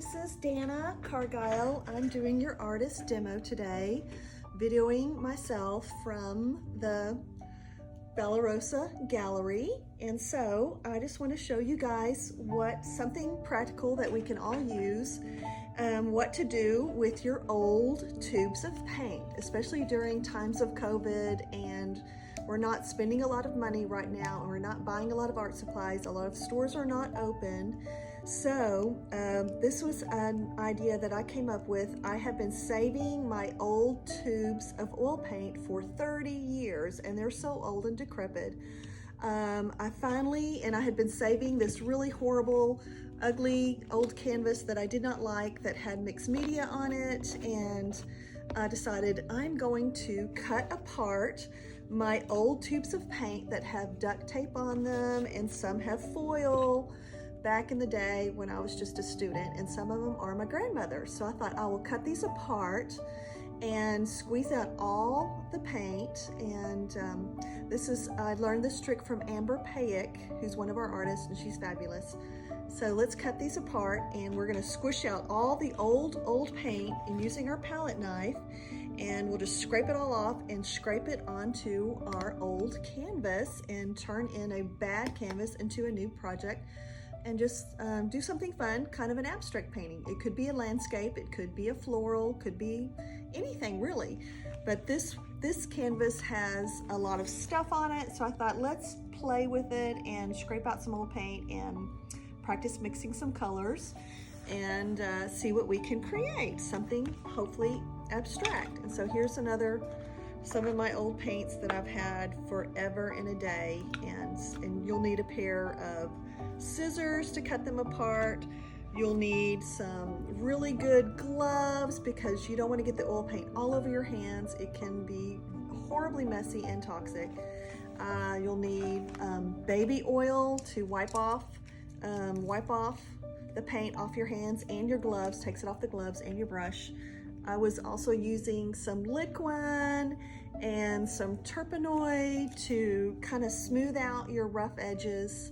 this is Dana Cargile. I'm doing your artist demo today, videoing myself from the Bellarosa Gallery. And so I just want to show you guys something practical that we can all use, what to do with your old tubes of paint, especially during times of COVID, and we're not spending a lot of money right now, and we're not buying a lot of art supplies. A lot of stores are not open. So this was an idea that I came up with. I have been saving my old tubes of oil paint for 30 years, and they're so old and decrepit. I had been saving this really horrible, ugly old canvas that I did not like, that had mixed media on it, and I decided I'm going to cut apart my old tubes of paint that have duct tape on them, and some have foil back in the day when I was just a student, and some of them are my grandmother's. So I thought I will cut these apart and squeeze out all the paint. And I learned this trick from Amber Payek, who's one of our artists, and she's fabulous. So let's cut these apart, and we're gonna squish out all the old paint and using our palette knife, and we'll just scrape it all off and scrape it onto our old canvas and turn in a bad canvas into a new project, and just do something fun, kind of an abstract painting. It could be a landscape, it could be a floral, could be anything really. But this canvas has a lot of stuff on it, so I thought let's play with it and scrape out some old paint and practice mixing some colors and see what we can create, something hopefully abstract. And so here's some of my old paints that I've had forever and a day, and you'll need a pair of scissors to cut them apart. You'll need some really good gloves because you don't want to get the oil paint all over your hands. It can be horribly messy and toxic. You'll need baby oil to wipe off the paint off your hands and your gloves, takes it off the gloves and your brush. I was also using some liquid and some turpenoid to kind of smooth out your rough edges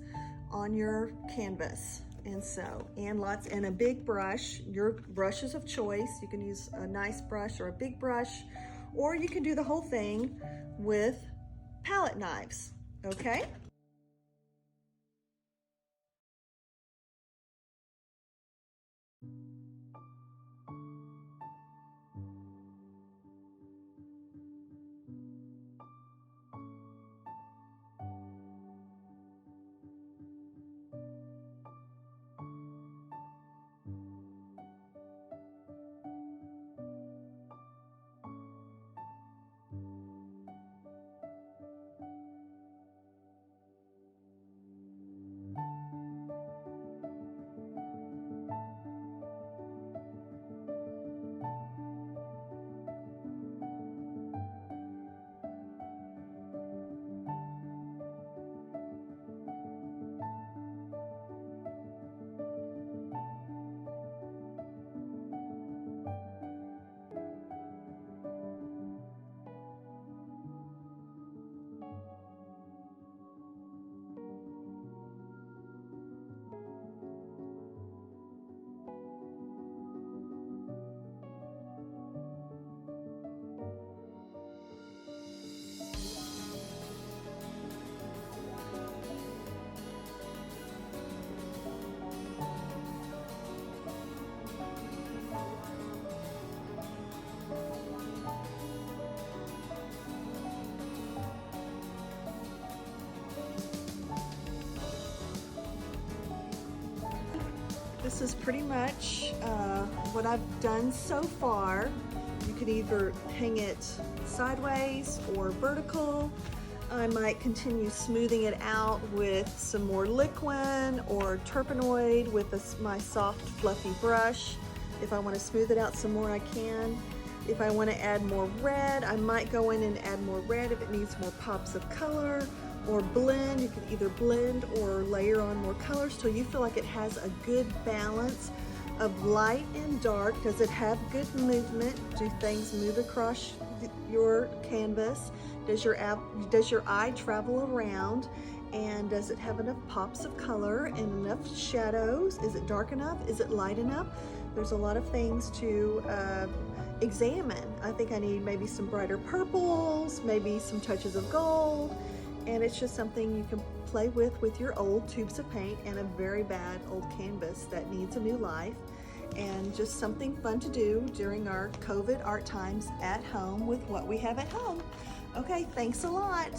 on your canvas. And a big brush, your brushes of choice. You can use a nice brush or a big brush, or you can do the whole thing with palette knives, okay? This is pretty much what I've done so far. You can either hang it sideways or vertical. I might continue smoothing it out with some more liquid or turpenoid with my soft fluffy brush. If I want to smooth it out some more, I can. If I want to add more red, I might go in and add more red if it needs more pops of color. Or blend. You can either blend or layer on more colors till you feel like it has a good balance of light and dark. Does it have good movement? Do things move across your canvas? Does your eye travel around? And does it have enough pops of color and enough shadows? Is it dark enough? Is it light enough? There's a lot of things to examine. I think I need maybe some brighter purples, maybe some touches of gold, and it's just something you can play with your old tubes of paint and a very bad old canvas that needs a new life, and just something fun to do during our COVID art times at home with what we have at home. Okay, thanks a lot.